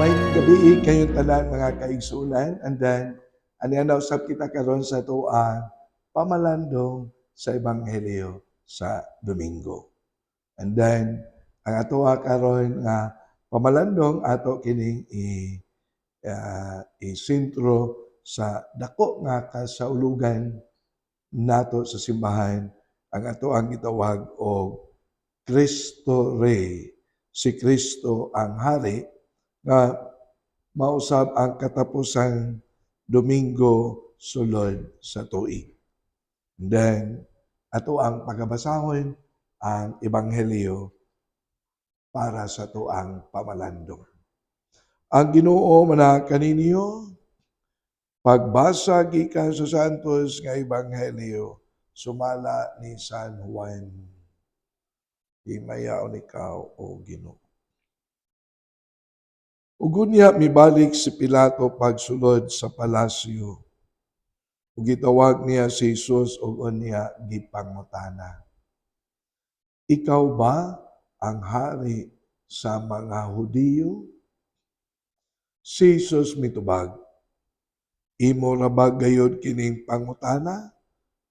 Maayong gabi kayong tanan mga kaigsunan, and then aniya na usab kita karon sa tuang pamalandong sa ebanghelyo sa Domingo. And then ang atoa karon nga pamalandong ato kining isentro sa dako nga kasaulugan nato sa simbahan, ang ato ang gitawag og Cristo Rey, si Kristo ang hari, nga mausab ang katapusang Domingo sulod sa tuig. Then, ato ang pagabasahon ang Ebanghelyo para sa tuang pamalandong. Ang Ginoo mana kaninyo, pagbasa gikan sa Santos nga Ebanghelyo, sumala ni San Juan. Himayaon ikaw o Ginoo. Ug unya mibalik si Pilato pagsulod sa palasyo. Ug gitawag niya si Jesus ug unya gipangutana. Ikaw ba ang hari sa mga Hudiyo? Si Jesus mitubag, imo ra ba gayud kining pangutana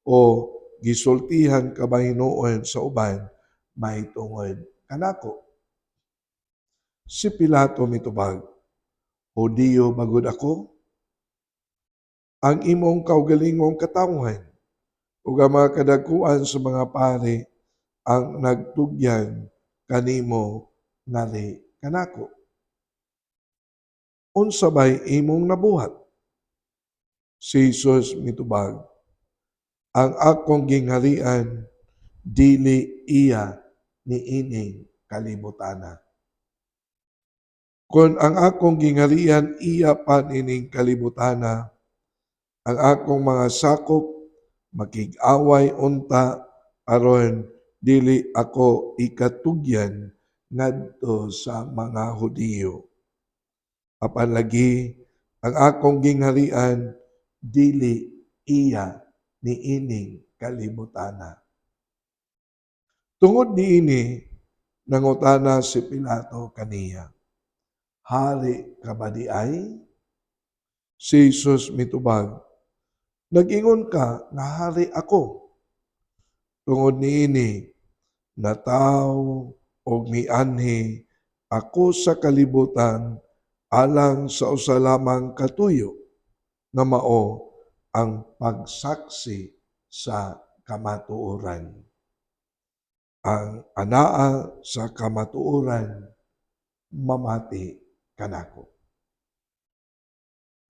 o gisultihan ka ba hinuon sa uban mahitungod kanako? Si Pilato mitubag, Hudiyo bagud ako? Ang imong kaugalingong katawhan ug ang mga kadakuan sa mga pari ang nagtugyan kanimo ngali kanako. Unsa bay imong nabuhat? Si Jesus mitubag, ang akong gingharian dili iya niining kalibutana. Kung ang akong gingharian iya pa nining kalibutana, ang akong mga sakop makig-away unta aron dili ako ikatugyan ngadto sa mga Hudiyo. Apan lagi ang akong gingharian dili iya niining kalibutana. Tungod niini nangutana si Pilato kaniya, hari ka ba di ay? Si Jesus mitubag, nag-ingon ka nga hari ako. Tungod niini nataw og mianhi ako sa kalibutan alang sa usa lamang katuyo nga mao ang pagsaksi sa kamatuoran. Ang anaa sa kamatuoran mamati kanako.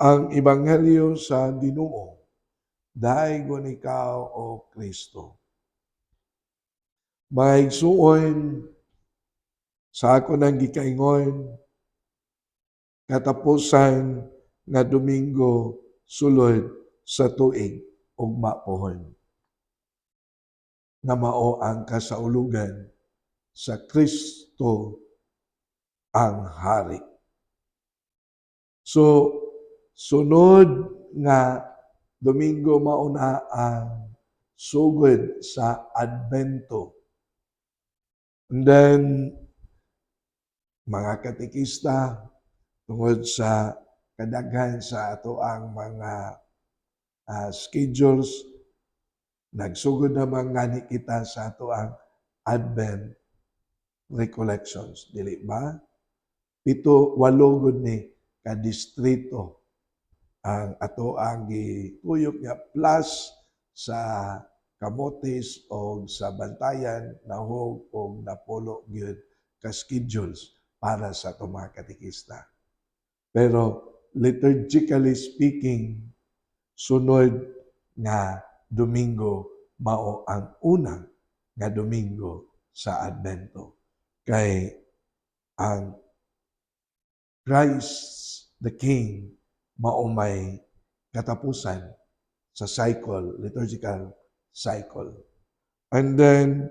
Ang Ebanghelyo sa Ginoo, daaygon ikaw o Kristo. Maigsuon sa ako nang gikaingon, katapusan nga Domingo sulod sa tuig ugma pohon. Nga mao ang kasaulugan sa Kristo ang hari. So, sunod nga Domingo mauna ang sugod sa Advento. And then, mga katikista, tungod sa kadaghan sa ato ang mga schedules, nagsugod naman nga ni kita sa ato ang Advent recollections. Dili ba? 7, 8 gud ni ka-distrito ang ato ang gituyok niya plus sa Camotes o sa Bantayan, Nahog o Napulo gyud ka schedules para sa ato mga katikista. Pero liturgically speaking, sunod nga Domingo mao ang unang nga Domingo sa Advento. Kay ang Christ the King mao may katapusan sa cycle, liturgical cycle. And then,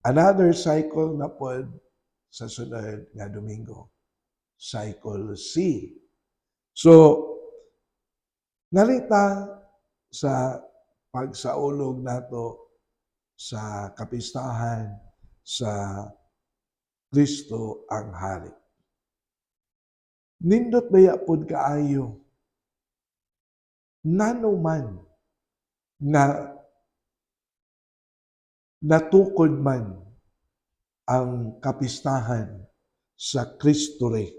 another cycle na pod sa sunod nga Domingo, cycle C. So, narita sa pagsaulog nato sa kapistahan sa Kristo ang Hari. Nindot baya pod kaayo nanuman nga natukod man ang kapistahan sa Kristo re,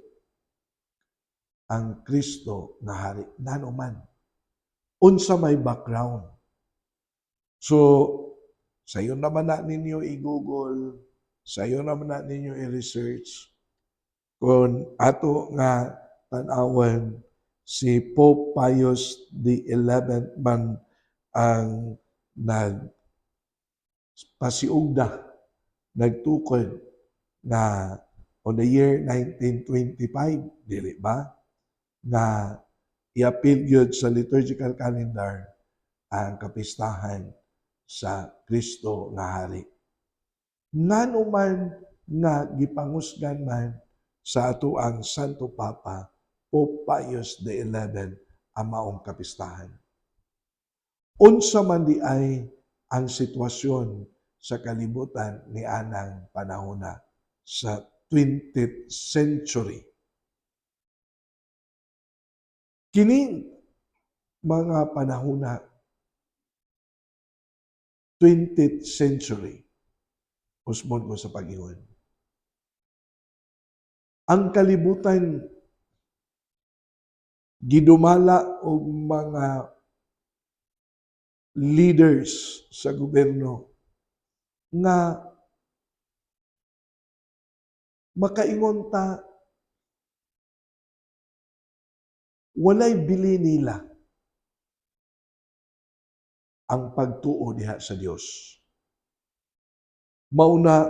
ang Kristo nga hari nanuman. Unsa may background. So, sayo naman na ninyo i-google, sayo naman na ninyo i-research kung ato nga tan-awan si Pope Pius XI man ang nagpasiugda, nagtukod na on the year 1925, dili ba? Na i-appeal yun sa liturgical calendar ang kapistahan sa Kristo nga hari. Nanuman nga gipangusgan man sa ato ang Santo Papa, Pope Pius XI, ang maong kapistahan. Unsa man di ay ang sitwasyon sa kalibutan ni anang panahona sa 20th century. Kining mga panahona 20th century, usbon ko sa pag-ingon. Ang kalibutan gidumala og mga leaders sa gobyerno nga makaingon ta walay bili nila ang pagtuo diha sa Dios. Mauna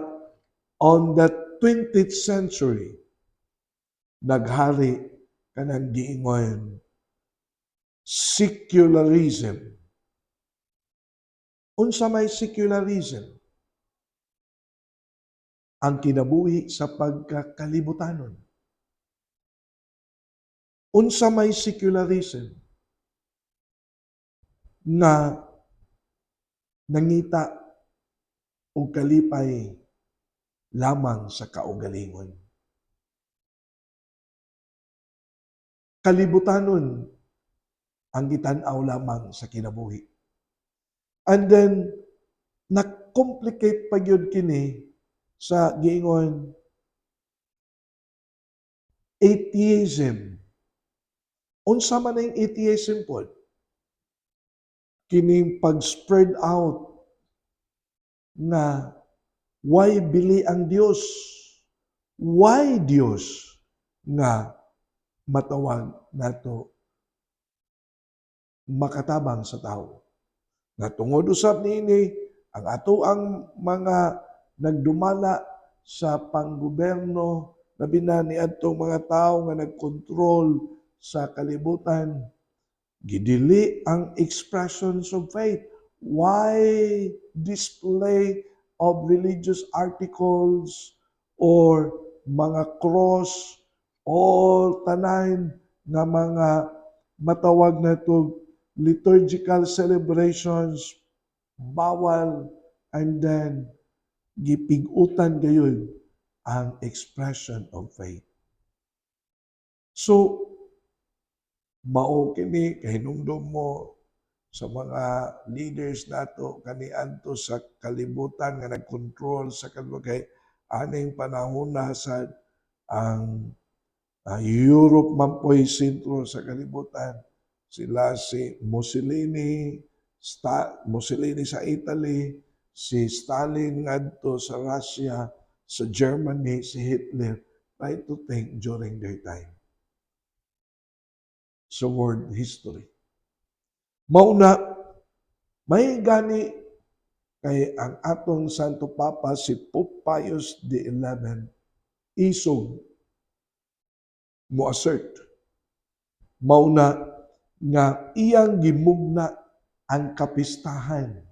on the 20th century naghari kanang giingon secularism. Unsa may secularism? Ang kinabuhi sa pagkakalibutannon. Unsa may secularism? Na nangita og kalipay lamang sa kaugalingon. Kalibutanon ang gitan-aw lamang sa kinabuhi. And then na-complicate pa gyud kini sa giingon atheism. Unsa man ang atheism pod? Kining pag-spread out na why bili ang Dios? Why Dios nga matawag nato makatabang sa tao? Na tungod usab niini ang ato ang mga nagdumala sa panggobyerno labi na niadtong mga tao nga nagkontrol sa kalibutan, gidili ang expressions of faith. Why display of religious articles or mga cross or tanan nga mga matawag na ito liturgical celebrations, bawal, and then gipig-utan gayon ang expression of faith. So, mao kini kahinungdom mo sa mga leaders nato kaniadto sa kalibutan nga nagkontrol sa kay aning panahon na sa ang Europe man po'y sentro sa kalibutan. Sila si Mussolini, Mussolini sa Italy, si Stalin ngadto sa Russia, sa Germany, si Hitler. Try to think during their time. Sa world history. Mauna, may gani kay ang atong Santo Papa si Pope Pius XI isog mo assert mauna nga iyang gimugna ang kapistahan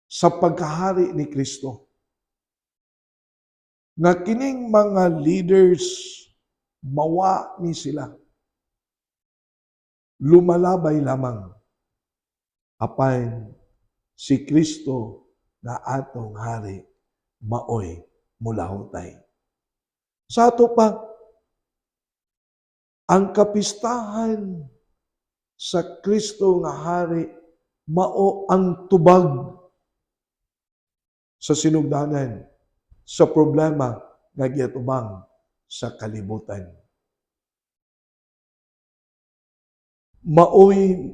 sa pagkahari ni Kristo. Nga kining mga leaders mawa ni sila. Lumalabay lamang apan si Kristo na atong hari maoy mulahutay. Sa ato pa, ang kapistahan sa Kristo nga Hari mao ang tubag sa sinugdanan, sa problema nga giatubang sa kalibutan. Mao'y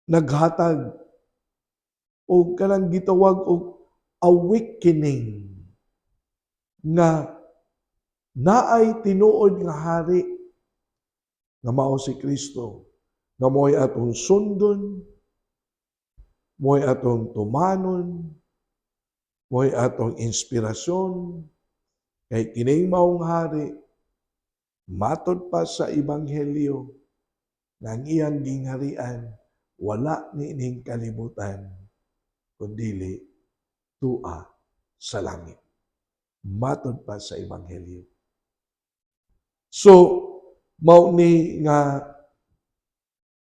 naghatag o kanang gitawag og awakening nga naay tinuod nga hari nga mao si Kristo, nga mo'y atong sundon, mo'y atong tumanon, mo'y atong inspirasyon, kay kining maong hari, matod pa sa Ebanghelyo, nga ang iyang gingharian, wala niining kalibutan, kundili tua sa langit. Matod pa sa Ebanghelyo. So, mao ni nga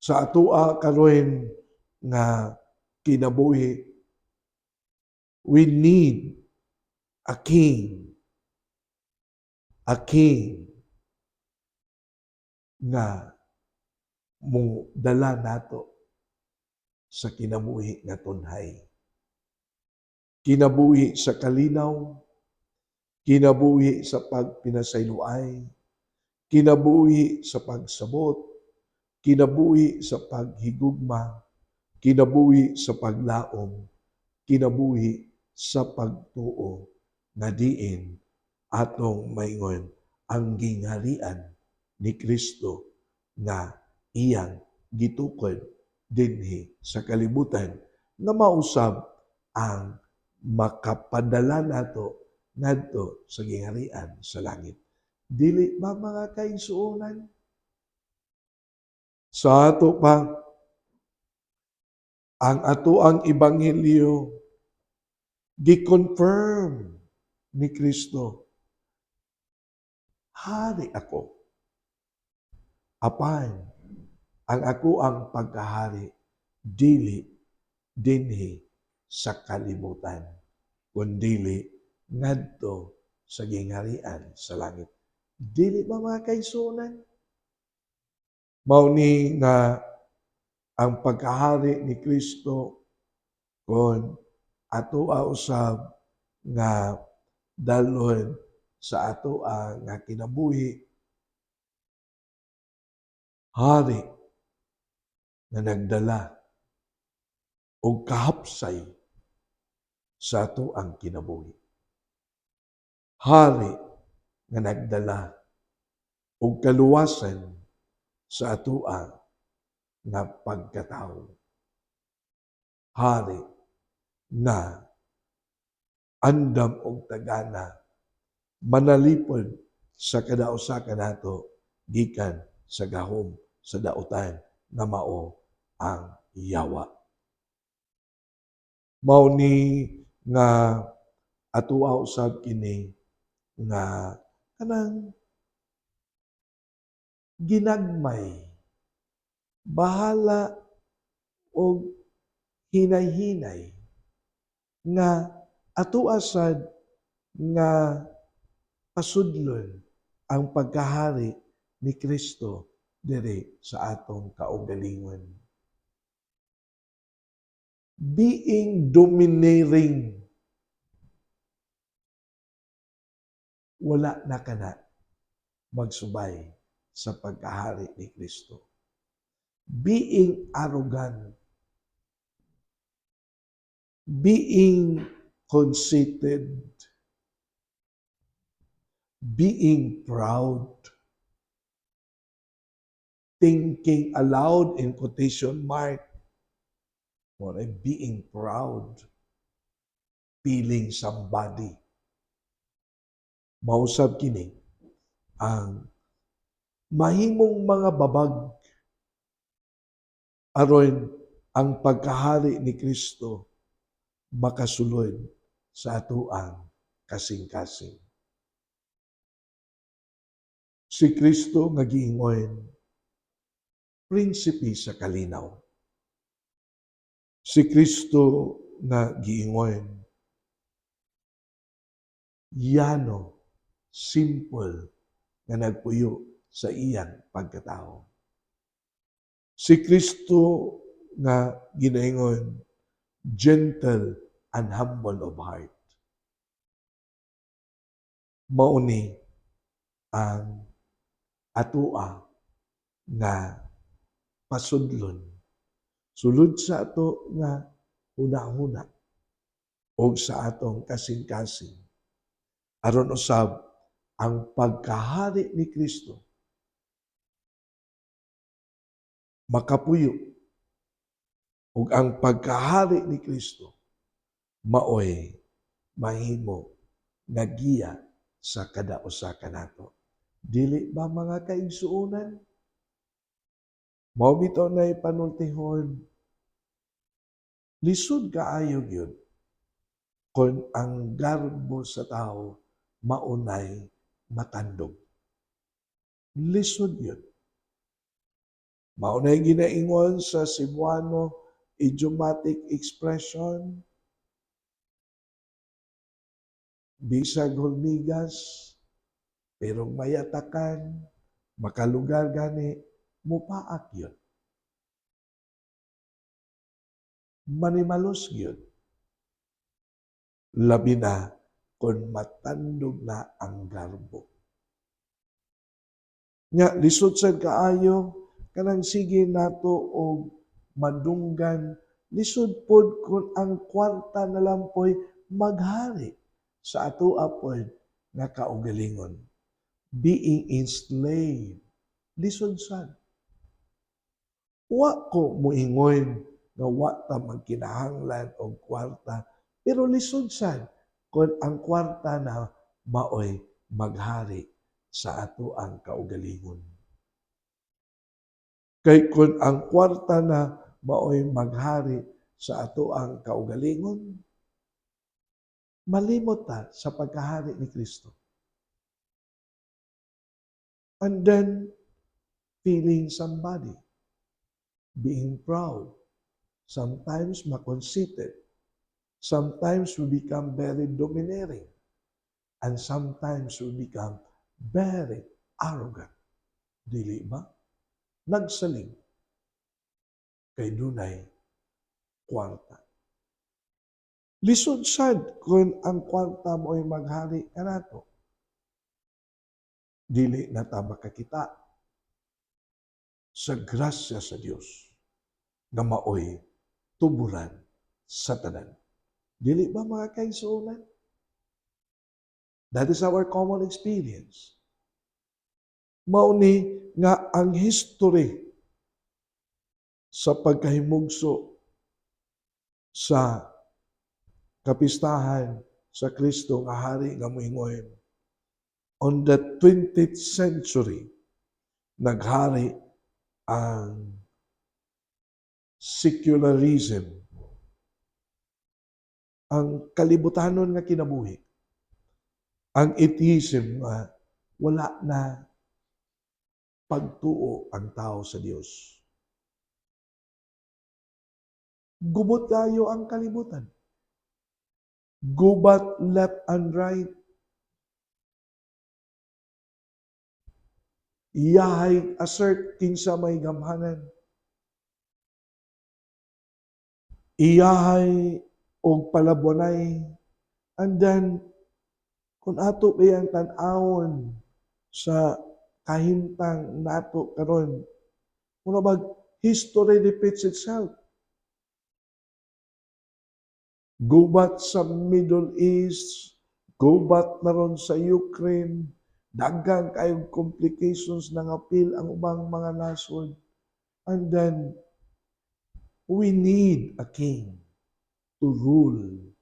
sa atoa karon nga kinabuhi, we need a king nga mong dala nato sa kinabuhi nga tunhay. Kinabuhi sa kalinaw, kinabuhi sa pagpinasayloay, kinabuhi sa pagsabot, kinabuhi sa paghigugma, kinabuhi sa paglaom, kinabuhi sa pagtuo nga diin atong maingon ang gingharian ni Kristo nga iyang gitukod dinhi sa kalibutan nga mausab ang makapadala nato ngadto sa gingharian sa langit. Dili ba mga kaigsuonan? Sa ato pa, ang atoang ebanghelyo gi-confirm ni Kristo. Hari ako. Apan, ang ako ang pagkahari, dili dinhi sa kalibutan, kundili ngadto sa gingharian sa langit. Dili ba mga kaigsuonan? Mao ni nga ang pagkahari ni Kristo kon atoa usab nga dalhon sa atoa nga kinabuhi, hari nga nagdala og kahapsay sa atoang kinabuhi. Hari nga nagdala og kaluwasan sa atoa nga pagkatawo. Hari na andam og tagana manalipod sa kada usa kanato gikan sa gahom sa dautan nga mao ang yawa. Mao ni nga atoa usab kini nga kanang ginagmay, bahala og hinay-hinay nga atoa sad nga pasudlon ang pagkahari ni Kristo diri sa atong kaugalingon. Being domineering, wala na kana magsubay sa pagkahari ni Kristo. Being arrogant, being conceited, being proud, thinking aloud in quotation mark, or being proud, feeling somebody. Mausab kini ang mahimong mga babag aron ang pagkahari ni Kristo makasulod sa atoang kasing-kasing. Si Kristo nga giingon, prinsipe sa kalinaw. Si Kristo nga giingon, yano simple nga nagpuyo sa iyang pagkatao. Si Kristo nga ginaingon, gentle and humble of heart. Mao ni ang atua nga pasudlon. Sulod sa ato nga huna-huna o sa atong kasing-kasing. Aron usab ang pagkahari ni Kristo makapuyo ug ang pagkahari ni Kristo maoy mahimo nagiya sa kada usa kanato. Dili ba mga kaigsuonan? Mao bitaw nay panultihon. Lisod kaayo gyud kung ang garbo sa tao maunay matandog. Lisod yun. Maunay ginaingon sa Cebuano idiomatic expression, bisag hulmigas, pero mayatakan, makalugar gani, mupaak yun. Manimalos yun. Labi na kung matandog na ang garbo. Nga, lisod sad kaayo, kanang sige nato og madunggan, lisod pod kung ang kwarta na lampoy maghari sa ato apod nga kaugalingon. Being enslaved, lisod sad. Wa ko muingon nga wa ta magkinahanglan og kwarta, pero lisod sad kung ang kwarta na maoy maghari sa ato ang kaugalingon. Kay kung ang kwarta na maoy maghari sa ato ang kaugalingon, malimot ta sa pagkahari ni Kristo. And then, feeling somebody, being proud, sometimes makonceited, sometimes we become very domineering, and sometimes we become very arrogant. Dili ba? Nagsaling kay dunay kwarta. Lisod sad kung ang kwarta mo ay maghari kanato. Dili na ta makakita sa grasya sa Dios nga maoy tuburan sa tanan. Dili ba mga kaigsuonan? That is our common experience. Mauni nga ang history sa pagkahimugso sa kapistahan sa Kristo nga hari nga moingon. On the 20th century, naghari ang secularism, ang kalibutanon nga kinabuhi, ang atheism nga wala na pagtuo ang tao sa Dios. Gubot kayo ang kalibutan. Gubat left and right. Iyahay assert kinsa may gamhanan. Iyahay og palabonay. And then, kung ato ba ang tan-awon sa kahimtang nato karon, muna bag history repeats itself. Gubat sa Middle East, gubat na ron sa Ukraine, daghang kayong complications ng apil ang ubang mga nasod. And then, we need a king to rule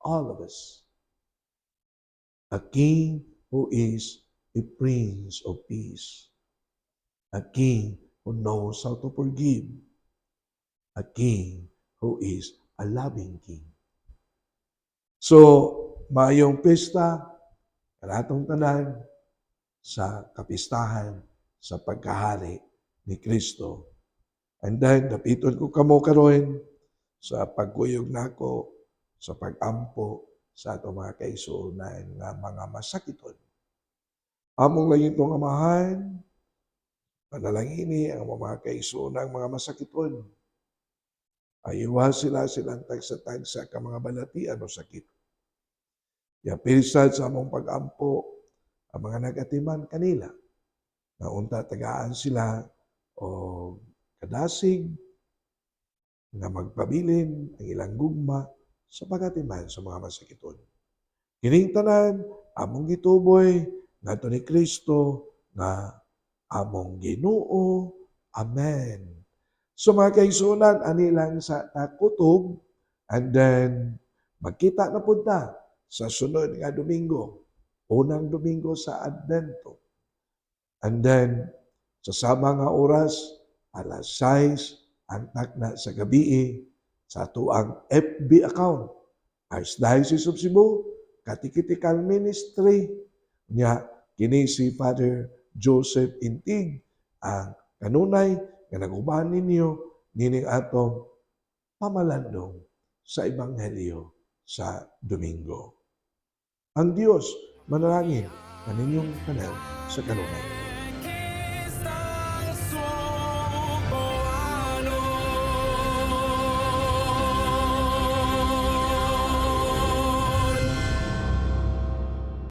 all of us. A king who is a prince of peace. A king who knows how to forgive. A king who is a loving king. So, mayong pista, kanatong tanan, sa kapistahan, sa pagkahari ni Kristo. And then, dapiton ko kamo karon sa pagkuyog nako, sa pagampo, sa ato mga kaigsuonan nga mga masakiton Among langitong Amahan, panalangini ang mga kaigsoonang mga masakiton. Ayuha silang tagsa-tagsa ka mga balatian o sakit. Yapisad sa among pag-ampo ang mga nagatiman kanila. Naunta tagaan sila o kadasig nga magpabilin ang ilang gugma sa pagatiman sa mga masakiton. Kining tanan among gituboy ngadto ni Kristo nga among Ginoo. Amen. So mga kaigsuonan, ani lang sa takutob, and then magkita na punta sa sunod nga Domingo, unang Domingo sa Advento. And then, sa sama nga oras, alas 6, antak na sa gabi, sa tuang FB account, Archdiocese of Cebu, Catechetical Ministry, niya kini si Father Joseph Intig, ang kanunay nga nagubahan ninyo nining atong pamalandong sa Ebanghelyo sa Domingo. Ang Diyos manalangin kaninyong tanan sa kanunay.